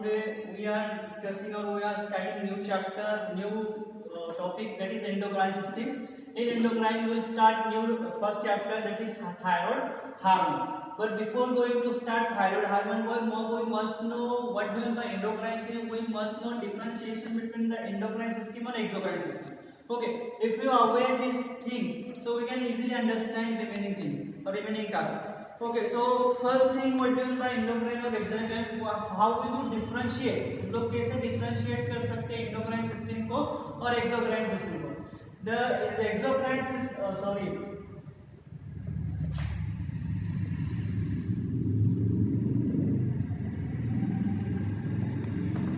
today we are discussing or we are studying new chapter, new topic, that is endocrine system. In endocrine we will start new first chapter, that is thyroid hormone. But before going to start thyroid hormone, we must know what do you mean by endocrine thing. We must know differentiation between the endocrine system and exocrine system. Okay, if you are aware this thing, so we can easily understand remaining things or remaining tasks. Okay, so first thing what do you mean by endocrine और exocrine, how we do differentiate, हम लोग कैसे differentiate कर सकते हैं endocrine system को और exocrine system को. The exocrine system,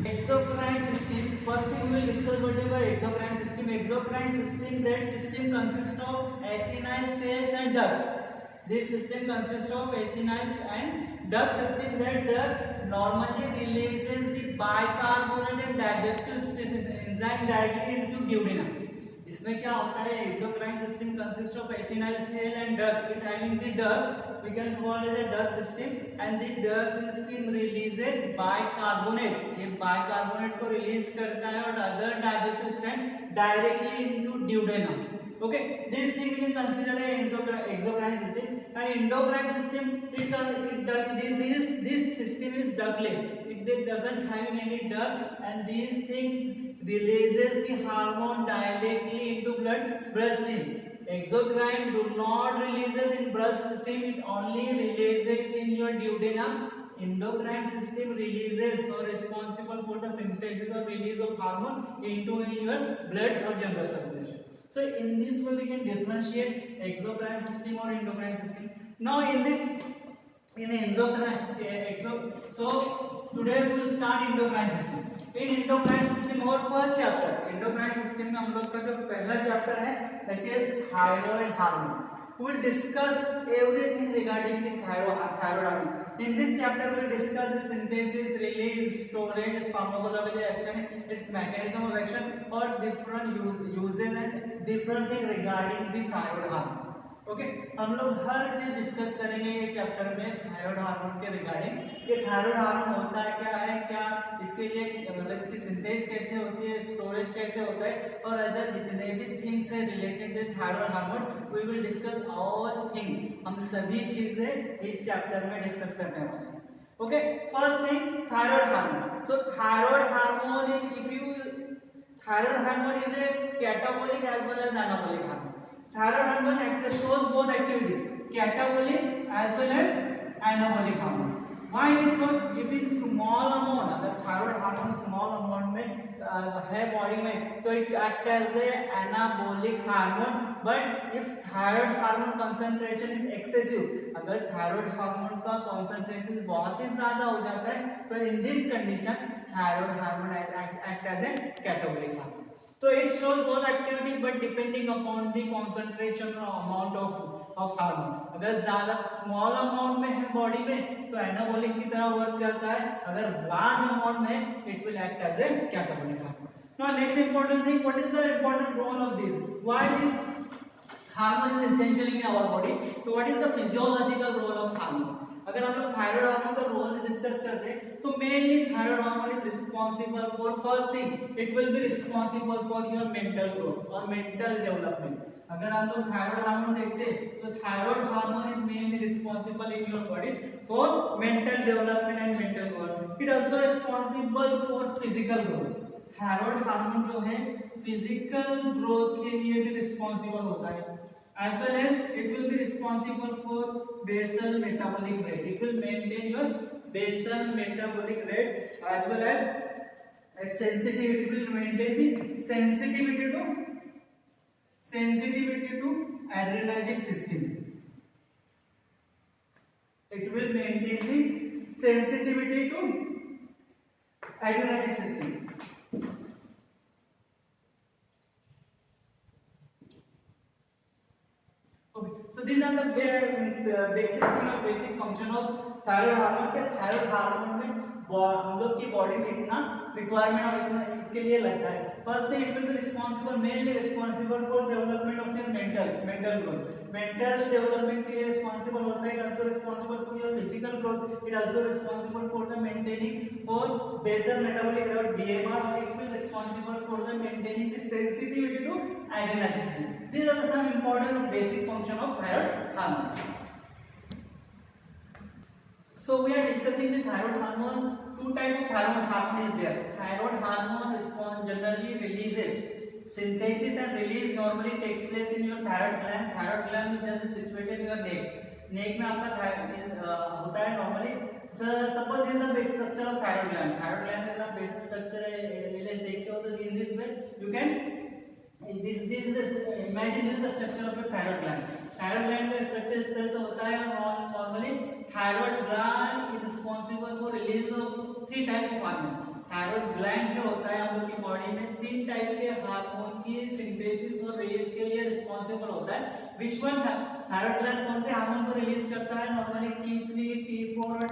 exocrine system. First thing we will discuss what is the exocrine system. Exocrine system, that system consists of acinyl cells and ducts. This system consists of acinyl and duct system that normally releases the bicarbonate and digestive enzyme directly into duodenum. इसमें क्या होता है, exocrine system consists of acinyl cell and duct. With having the duct, we can call it a duct system, and the duct system releases bicarbonate. ये bicarbonate को release करता है और other digestive enzyme directly into duodenum. Okay, this thing we can consider a exocrine system. And endocrine system, this system is ductless. It doesn't have any duct, and these things releases the hormone directly into bloodstream. Exocrine do not releases in bloodstream, it only releases in your duodenum. Endocrine system releases or responsible for the synthesis or release of hormone into your blood or general circulation. So in this way we can differentiate exocrine system or endocrine system. Now in endocrine, so today we will start endocrine system. In endocrine system और first chapter, endocrine system में हम लोग का जो पहला chapter है, that is thyroid hormone. We will discuss everything regarding the thyroid hormone. In this chapter we will discuss the synthesis, release, storage, its pharmacological action, its mechanism of action, or different uses and different things regarding the thyroid hormone. Okay, हम लोग हर चीज discuss करेंगे ये chapter में thyroid hormone के regarding. ये thyroid hormone होता है क्या इसके लिए मतलब इसकी सिंथेसिस कैसे होती है, स्टोरेज कैसे होता है, और अदर जितने भी थिंग्स है related with thyroid hormone, we will discuss all thing. हम सभी चीजें इस चैप्टर में डिस्कस करने वाले हैं. Okay, first thing thyroid hormone. So thyroid hormone is a catabolic as well as anabolic hormone. Thyroid hormone shows both activity, catabolic as well as anabolic hormone. Why it is so? If in small amount, अगर thyroid hormone small amount में है body में, तो it act as a anabolic hormone. But if thyroid hormone concentration is excessive, अगर thyroid hormone का concentration बहुत ही ज़्यादा हो जाता है, तो in this condition thyroid hormone act as a catabolic hormone. So it shows both activity, but depending upon the concentration or amount of hormone. अगर ज़्यादा small amount में है बॉडी में, तो anabolic की तरह वर्क करता है. अगर large amount में, it will act as a catabolic hormone. Now next important thing, what is the important role of this? Why this hormone is essential in our body? So what is the physiological role of hormone? अगर हम लोग thyroid hormone का role discuss करते हैं, तो mainly thyroid hormone is responsible for first thing, it will B responsible for your mental growth और mental development. अगर हम लोग थायराइड हार्मोन देखते हैं, तो thyroid hormone is mainly responsible in your body for mental development and mental growth. It also responsible for physical growth. Thyroid hormone जो है physical growth के लिए भी रिस्पांसिबल होता है. As well as it will be responsible for basal metabolic rate. It will maintain your basal metabolic rate, as well as its sensitivity. It will maintain the sensitivity to adrenergic system. It will maintain the sensitivity to adrenergic system. So these are the basic function of thyroid hormone. के thyroid hormone में हम लोग की body में इतना requirement और इतना इसके लिए लगता है. First thing, it will be responsible, mainly responsible for development of your mental growth. Mental development के लिए रिस्पॉन्सिबल होता है. It also responsible for your physical growth. It also responsible for the maintaining for basal metabolic rate BMR, और it will responsible for the maintaining the sensitivity to adrenaline. These are the some important or basic function of thyroid hormone. So we are discussing the thyroid hormone. Two type of thyroid hormone is there. Thyroid hormone response generally releases, synthesis and release normally takes place in your thyroid gland. Thyroid gland is situated in your neck. नेक में आपका thyroid होता है normally. Suppose this is the basic structure of thyroid gland. Thyroid gland का basic structure है, release देखते हो तो इन this way you can this is the imagine this is the structure of your thyroid gland. Thyroid gland का structure इस तरह से होता है. Normally thyroid gland is responsible for release of three type of hormone. thyroid gland जो होता है हम लोग की बॉडी में तीन टाइप के हार्मोन की सिंथेसिस और रिलीज के लिए रिस्पांसिबल होता है. Which one? थायराइड ग्लैंड कौन से हार्मोन को रिलीज करता है? नॉर्मली T3, T4 और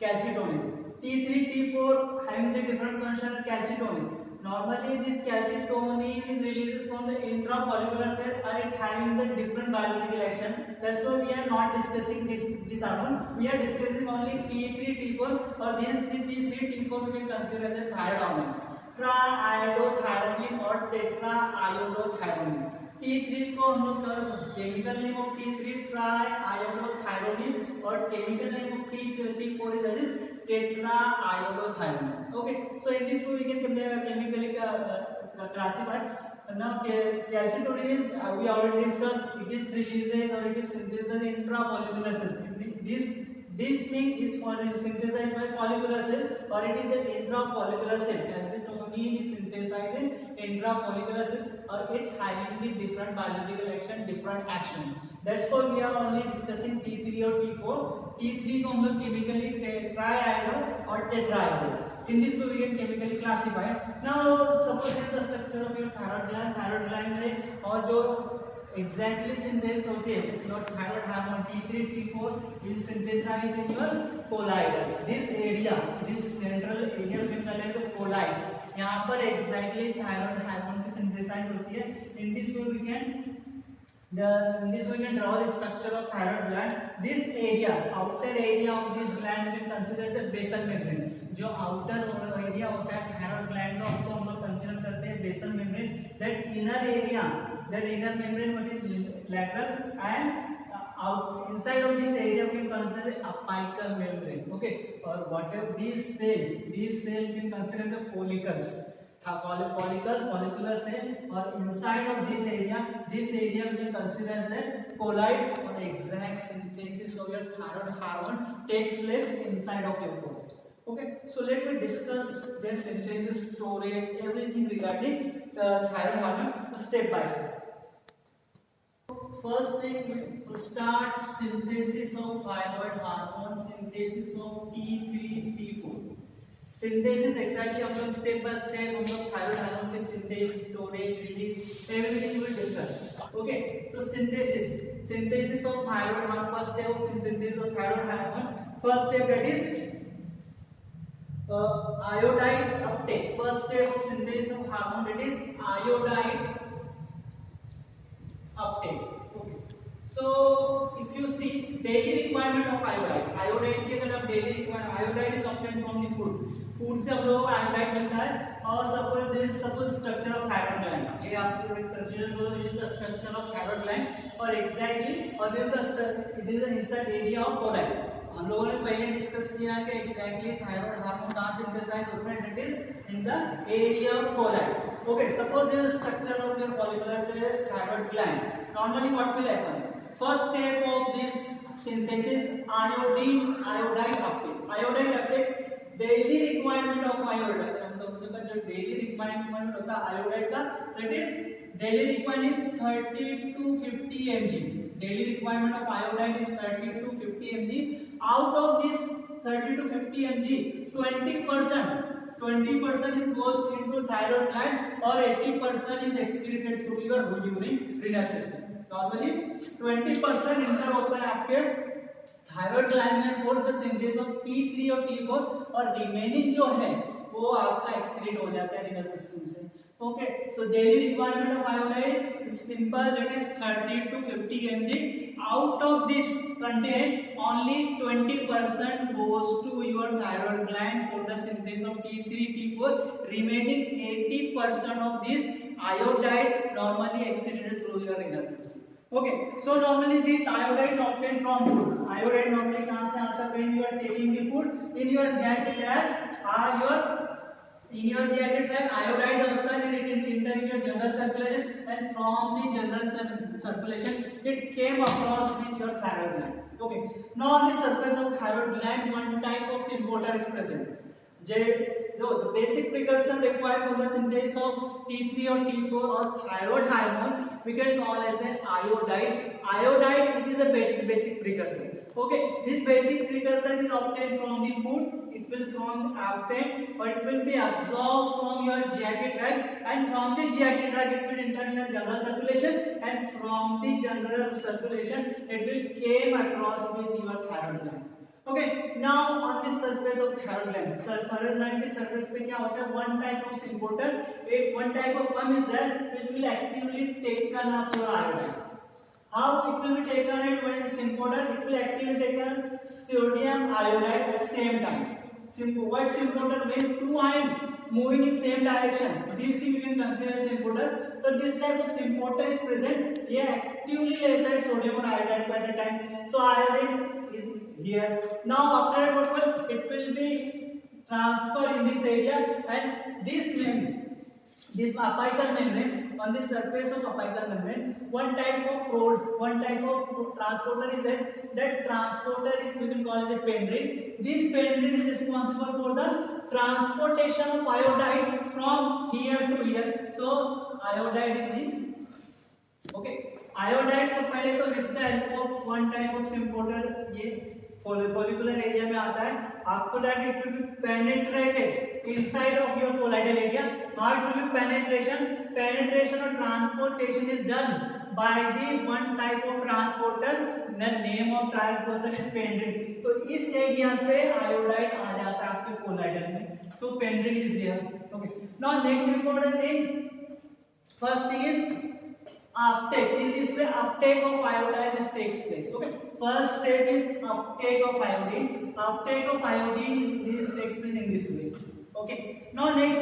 calcitonin. T3, T4 having the different function. Calcitonin, normally this calcitonin is released from the intrafollicular cell and it having the different biological action. That's why we are not discussing this hormone. We are discussing only T3, T4, or these T3, T4 we can consider as thyroid hormone. Triiodothyronine और tetraiodothyronine. T3 को हम लोग chemical name of T3 ट्राइआयोडोथायरोनिन और chemical name of T4 is that is tetraiodothyronine. Okay, so in this way we can chemically classify. Now calcitonin is we already discussed, it is released or it is synthesized intrafollicular cell. This thing is synthesized by follicular cell or it is an intrafollicular cell. Calcitonin is synthesized in intrafollicular cell or it having the different biological action. That's why we are only discussing T3 or T4. T3 को हम लोग chemically triiodo और tetraiode. In this way we can chemically classify. Now suppose this is the structure of your thyroid gland. Thyroid gland में और जो exactly synthesis होती है your thyroid hormone T3, T4 is synthesized in your colloid. This area, this central area we can call it the colloids. यहाँ पर exactly thyroid hormone की synthesize होती है. In this way we can draw the structure of thyroid gland. This area, outer area of this gland we can consider as a basal membrane. जो outer area होता है thyroid gland का उसको हम लोग consider करते हैं basal membrane. That inner membrane what is lateral and out inside of this area we can consider the apical membrane. Okay, or whatever these cell we can consider the follicles. Follicular cell, or inside of this area we can consider as the colloid, or exact synthesis of your thyroid hormone takes place inside of your body. Okay, so let me discuss their synthesis, storage, everything regarding the thyroid hormone step by step. First thing, to start synthesis of thyroid hormone, synthesis of T3, T4. Synthesis exactly हम लोग step by step हम लोग thyroid hormone के synthesis, storage, release, everything we will discuss. Okay, so synthesis of thyroid hormone. First step of synthesis of thyroid hormone. First step that is iodide uptake. First step of synthesis of hormone that is iodide uptake. Okay, so if you see daily requirement of iodide की अगर आप daily requirement, iodide is obtained from the food से हम लोगों को iodide मिलता है. और suppose structure of thyroid gland, ये आप कंसीडर करो this is the structure of thyroid gland और एग्जैक्टली और this is the inside area of colloid. हम लोगों ने पहले डिस्कस किया कि एग्जैक्टली थायराइड हार्मोन कहां सिंथेसाइज होता है, that is in the area of colloid. Okay, suppose this is structure of your follicular cell thyroid gland. Normally what will happen? First step of this synthesis iodide uptake. Daily requirement of iodide, हम लोगों का जो daily requirement होता है iodide का, that is daily requirement is 30 to 50 mg. Daily requirement of iodide is 30 to 50 mg. Out of this 30 to 50 mg 20% is goes into thyroid gland और 80% is excreted through your renal system. Normally 20% inter होता है आपके thyroid gland में for the synthesis of T3 और T4 और remaining जो है वो आपका एक्सक्रीट हो जाता है रिनल सिस्टम से. Okay, so daily requirement of iodide is simple, that is 30 to 50 mg. Out of this content only 20% goes to your thyroid gland for the synthesis of T3 T4. Remaining 80% of this iodide normally excreted through your renal system. Okay, so normally this iodide is obtained from food. Iodide normally कहाँ से आता है? When you are taking the food in your GI tract, in your GI tract, iodide also enter in your general circulation, and from the general circulation it came across with your thyroid gland. Okay, now on the surface of thyroid gland one type of syn-protein is present. The basic precursor required for the synthesis of T3 or T4 or thyroid hormone we can call as an iodide. Iodide, it is a basic precursor. Okay, this basic precursor is obtained from the food. It will from obtained, or it will be absorbed from your GI tract, and from the GI tract it will enter your general circulation, and from the general circulation it will came across with your thyroid gland. Okay, now on the surface of thyroid gland, thyroid gland की surface पे क्या होता है? One type of syn-protein, one type of one is there which will actively taken up your iodine. How it will be taken it when syn-protein? It will actively taken sodium iodide at same time. What syn-protein? When two ions moving in same direction, this thing we can consider as syn-protein. So this type of syn-protein is present. ये actively लेता है sodium और iodine को at a time. So iodine is here. Now after that what will it will be transfer in this area, and this apical membrane, on the surface of apical membrane one type of transporter is there. That transporter is we can call as a pendrin. This pendrin is responsible for the transportation of iodide from here to here. So iodide is in, okay, iodide को पहले तो with the help of one type of syn-protein ये follicular area में आता है. After that it will be penetrated inside of your colloidal area. How it will be penetration or transportation is done by the one type of transporter. The name of transporter is pendrin. तो इस area से iodide आ जाता है आपके colloidal में. So pendrin is there. Okay, now next important thing, first thing is uptake. In this way uptake of iodine takes place. Okay, first step is uptake of iodine. Uptake of iodine this takes place in this way. Okay, now next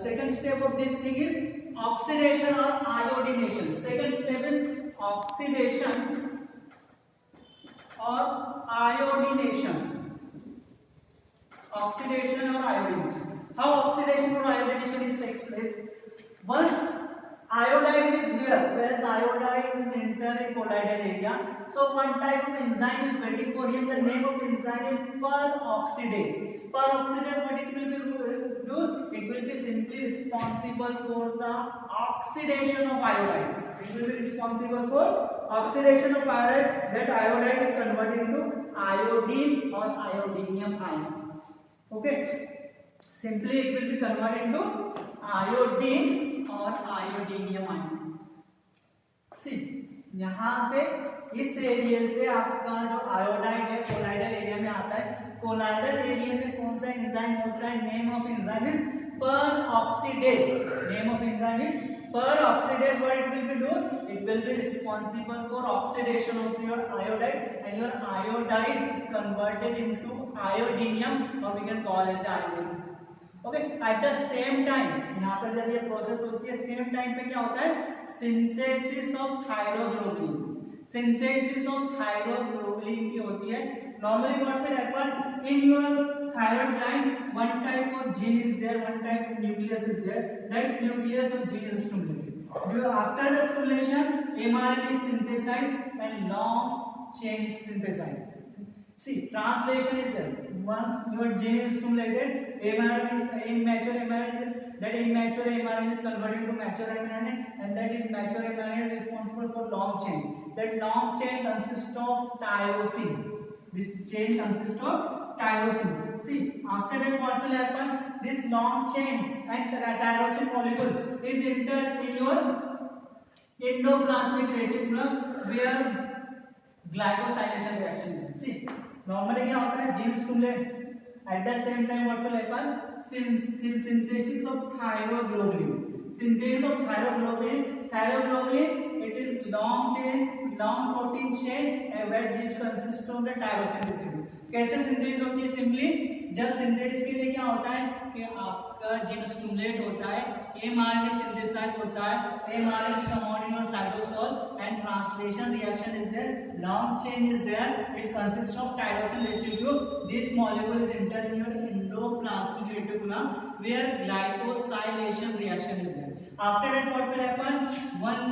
second step of this thing is oxidation or iodination. Second step is oxidation or iodination. Oxidation or iodination. How oxidation or iodination is takes place? Once iodide is here, whereas iodide is entering colloidal area, so one type of enzyme is waiting for him. The name of enzyme is peroxidase. Peroxidase, what it will do? It will be simply responsible for the oxidation of iodide. It will be responsible for oxidation of iodide. That iodide is converted into iodine or iodinium ion. Okay, simply it will be converted into iodine or iodinium ion. See, यहाँ से इस area से आपका जो iodide है colloidal area में आता है. कोलाइडल एरिया में कौन सा एंजाइम होता है? Name of enzyme is peroxidase. Name of enzyme is peroxidase. What it will be do? It will be responsible for oxidation of your iodide, and your iodide is converted into iodinium, or we can call as iodine. Okay, at the same time यहाँ पर जब ये process होती है, same time पे क्या होता है? Synthesis of thyroglobulin. Synthesis of thyroglobulin की होती है. Normally what will happen in your thyroid gland? One type of gene is there, one type of nucleus is there. That nucleus of gene is stimulated. After the stimulation, mRNA is synthesized and long chain is synthesized. See, translation is there. Once your gene is stimulated, mRNA is immature mRNA. That immature mRNA is converted to mature mRNA, and that is mature mRNA is responsible for long chain. That long chain consists of tyrosine. This chain consists of tyrosine. See, after that what will happen? This long chain and tyrosine molecule is entered in your endoplasmic reticulum, where glycosylation reaction है. See, normally क्या होता है, gene stimulate at the same time what will happen? Synthesis of thyroglobulin. Synthesis of thyroglobulin. Thyroglobulin, it is long chain, long protein chain, which consists of the tyrosine residue. कैसे synthesis होती है? Simply जब synthesis के लिए क्या होता है कि आपका जीन स्टिमुलेट होता है, mRNA सिंथेसाइज होता है, mRNA is common in your cytosol and translation reaction is there, long chain is there, it consists of tyrosine residue. This molecule is enter in your endoplasmic reticulum where glycosylation reaction is there. After that what will happen? One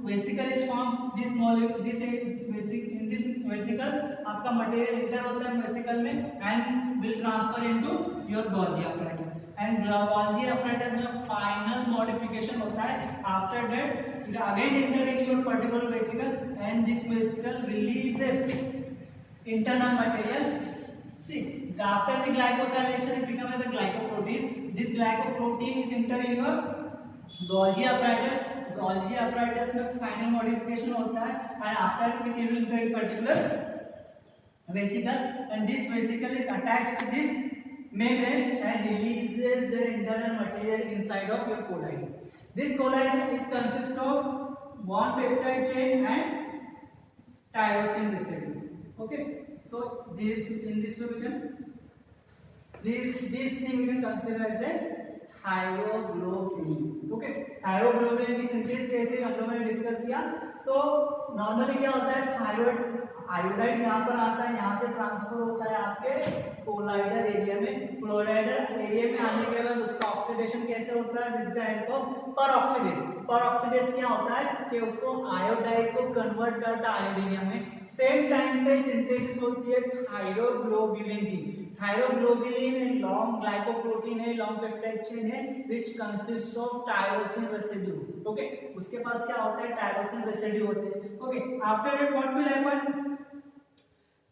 vesicle is formed. This molecule, in this vesicle आपका material inter होता है vesicle में and will transfer into your Golgi apparatus. And Golgi apparatus में final modification होता है. After that it again inter in your particular vesicle and this vesicle releases internal material. See, after the glycosylation it becomes as a glycoprotein. This glycoprotein is enter in your Golgi apparatus. Golgi apparatus में final modification होता है and after it will enter in particular vesicle and this vesicle is attached to this membrane and releases the internal material inside of your colloid. This colloid is consist of one peptide chain and tyrosine residue. Okay, so this in this way we can this thing we can consider as a thyroglobulin. Okay, thyroglobulin की synthesis कैसे हम लोगों ने discuss किया. So normally क्या होता है, thyroid iodide यहाँ पर आता है, यहाँ से ट्रांसफर होता है आपके कोलाइडल एरिया में. कोलाइडल एरिया में आने के बाद उसका ऑक्सीडेशन कैसे होता है? With the help of peroxidase. Peroxidase क्या होता है कि उसको आयोडाइड को कन्वर्ट करता है आयोडीनियम में. सेम टाइम पे सिंथेसिस होती है थायरोग्लोबुलिन की. थायरोग्लोबुलिन एक लॉन्ग ग्लाइकोप्रोटीन है, लॉन्ग पेप्टाइड चेन है which consist of tyrosine residue. Okay, उसके पास क्या होता है? टायरोसिन रेसिड्यू होते हैं. Okay, after that what will happen?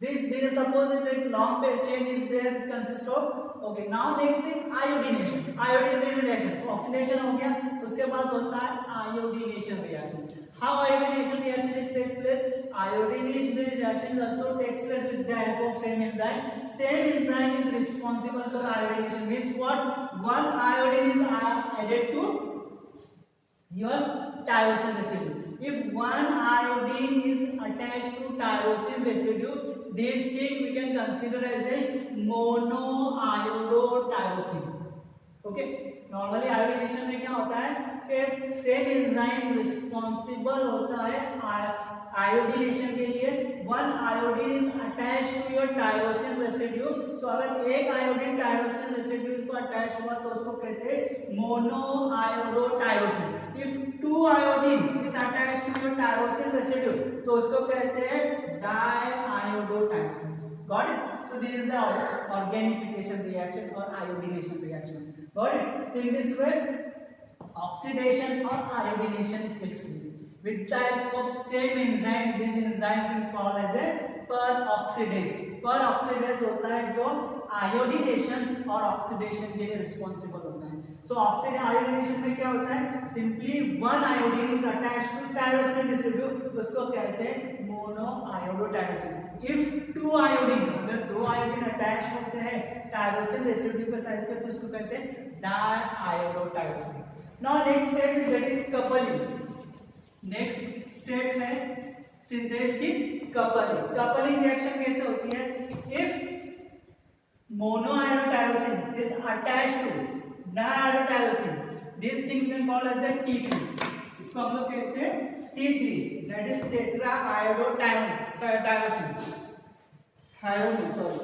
This suppose that long chain is there consists of. Okay, now next thing iodination. Iodination reaction. तो oxidation हो गया, उसके बाद होता है iodination reaction. How iodination reaction is takes place? Iodination reaction also takes place with the help of same enzyme. Same enzyme is responsible for iodination. Means what? One iodine is added to your tyrosine residue. If one iodine is attached to tyrosine residue, this thing we can consider as a monoiodotyrosine. Okay, normally iodination में क्या होता है कि same enzyme responsible होता है iodination के लिए. One iodine is attach to your tyrosine residue. So अगर एक आयोडीन टायरोसिन रेसिड्यू को अटैच हुआ तो उसको कहते हैं monoiodotyrosine. If two iodine is attached to your tyrosine residue तो उसको कहते हैं diiodotyrosine. Got it? So this is the organification reaction or iodination reaction. Got it? In this way, oxidation or iodination is takes place. With type of same enzyme, this enzyme will call as a peroxidase. Peroxidase होता है जो iodination और oxidation के लिए responsible होता है. सो oxidation iodination में क्या होता है? Simply one iodine is attached to tyrosine residue, उसको कहते हैं मोनोआयोडोटायरोसिन. इफ टू आयोडीन, अगर दो आयोडीन अटैच होते हैं टायरोसिन रेसिड्यू के साथ तो उसको कहते हैं diiodotyrosine. Now next step is that is coupling. Next step है सिंथेसिस की कपलिंग. कपलिंग रिएक्शन कैसे होती है? If monoiodotyrosine is attached to diiodotyrosine, this thing we can call as a T3. इसको हम लोग कहते हैं T3, that is tetraiodotyrosine. Thyrosine, sorry.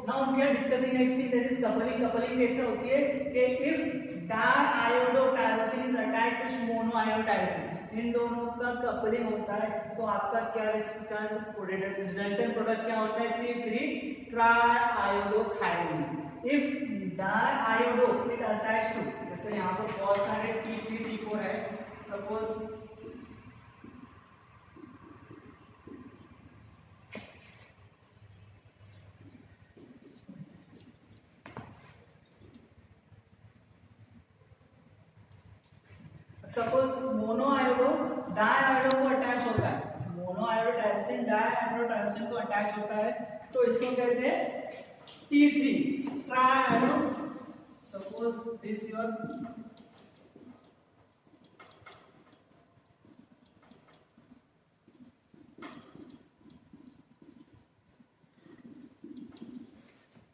Now we are discussing next thing, that is coupling. Coupling कैसे होती है कि if diiodotyrosine is attached to monoiodotyrosine, इन दोनों का कपलिंग होता है तो आपका क्या रिजल्टेंट प्रोडक्ट क्या होता है? T3 triiodothyronine. If diiodo it attach to, जैसे यहाँ पर बहुत सारे T3 T4 है, suppose suppose mono iodo di iodo को अटैच होता है, mono iodo tyrosine di iodo tyrosine को अटैच होता है तो इसको कहते हैं T3 tri iodo. Suppose this your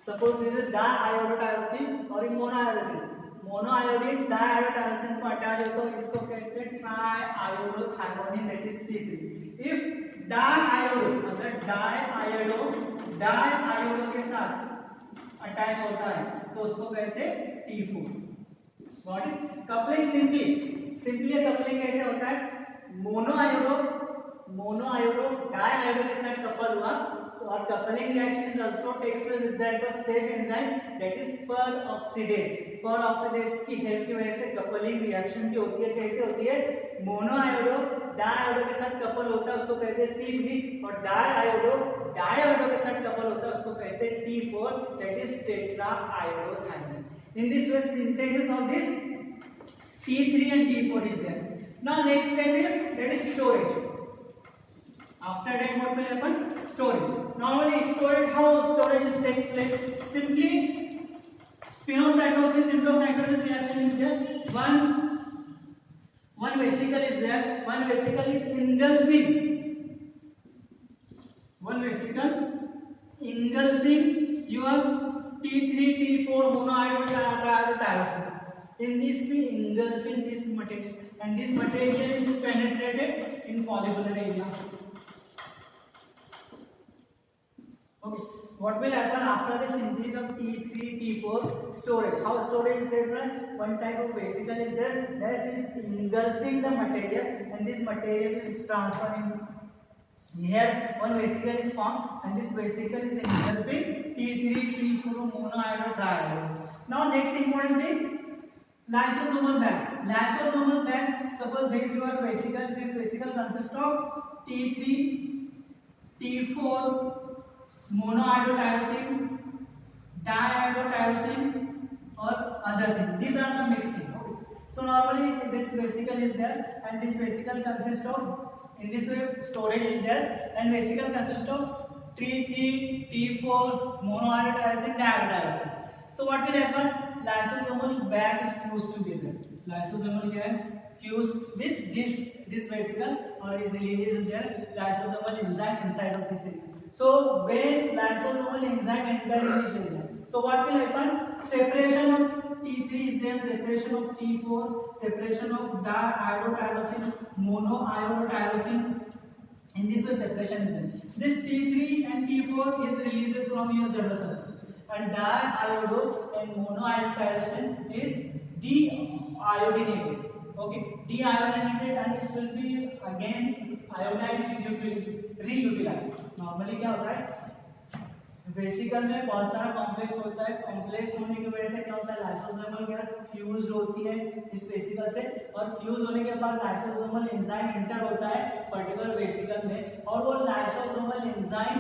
suppose this is diiodotyrosine और मोनोआयोडोसिन, मोनोआयोडीन डाइआयोडोटायरोसिन को अटैच हो तो इसको कहते हैं ट्राइआयोडोथायोनिन दैट इज T3। इफ डाइआयोडो, अगर डाइआयोडो के साथ अटैच होता है तो उसको कहते हैं T4। Got it? Coupling simply coupling कैसे होता है, मोनोआयोडो डाइआयोडो के साथ कपल हुआ और coupling reaction is also takes place with the help of same enzyme that is peroxidase। peroxidase की हेल्प की वजह से कपलिंग रिएक्शन की होती है। कैसे होती है, मोनोआयोडो डाइआयोडो के साथ कपल होता है उसको कहते हैं T3 और डाइआयोडो के साथ कपल होता है उसको कहते हैं T4 that is tetraaiodothionein। in this way synthesis of this T3 and T4 is there। now next step is that is storage। after that what will happen, storage। normally storage, how storage takes place, simply pinocytosis endocytosis reaction is there, one vesicle is there, one vesicle is engulfing your T3 T4 monoiodotyrosine। in this we engulfing this material and this material is penetrated in follicular area। okay, what will happen after the synthesis of T3 T4, storage? how storage is there, one type of vesicle is there that is engulfing the material and this material is transferring here, one vesicle is formed and this vesicle is engulfing T3 T4 monoiodotyrosine। now next important thing, lysosomal bag। suppose this is your vesicle, this vesicle consists of T3 T4 monoiodotyrosine, diiodotyrosine or other thing, these are the mixed thing। okay, so normally this vesicle is there and this vesicle consists of, in this way storage is there and vesicle consists of T3 T4 monoiodotyrosine diiodotyrosine। so what will happen, lysosomal bag is fused together, lysosomal क्या है, fused with this vesicle or is released there lysosomal enzyme inside of this area। so when lysosomal enzyme enter in this area, so what will happen, separation of T3 is there, separation of T4, separation of diiodotyrosine monoiodotyrosine, in this way separation is there, this T3 and T4 is releases from your general circle and diiodo and monoiodotyrosine is deiodinated। okay, deiodinated and it will be again iodide is reutilized। Normally क्या होता है, vesicle में बहुत सारा complex होता है, complex होने की वजह से क्या होता है, लाइसोसोमल क्या फ्यूज्ड होती है इस वेसिकल से और फ्यूज होने के बाद लाइसोसोमल एंजाइम एंटर होता है पर्टिकुलर वेसिकल में और वो लाइसोसोमल एंजाइम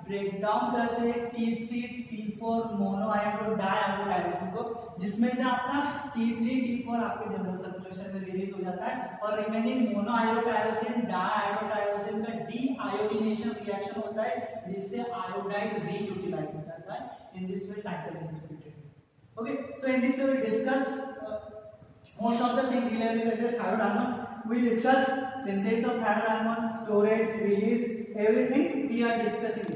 ब्रेक डाउन करते हैं T3 T4 मोनोआयोडो डाइआयोडोटायरोसिन को, जिसमें से आपका T3 T4 आपके जनरल सर्कुलेशन में रिलीज हो जाता है और रिमेनिंग मोनोआयोडोटायरोसिन डाइआयोडोटायरोसिन का डीआयोडीनेशन रिएक्शन होता है जिससे आयोडाइड रीयूटिलाइज हो जाता है। In this way cycle is repeated. Okay, so in this way we discuss most of the thing related to thyroid hormone. We discussed synthesis of thyroid hormone, storage, release, everything we are discussing.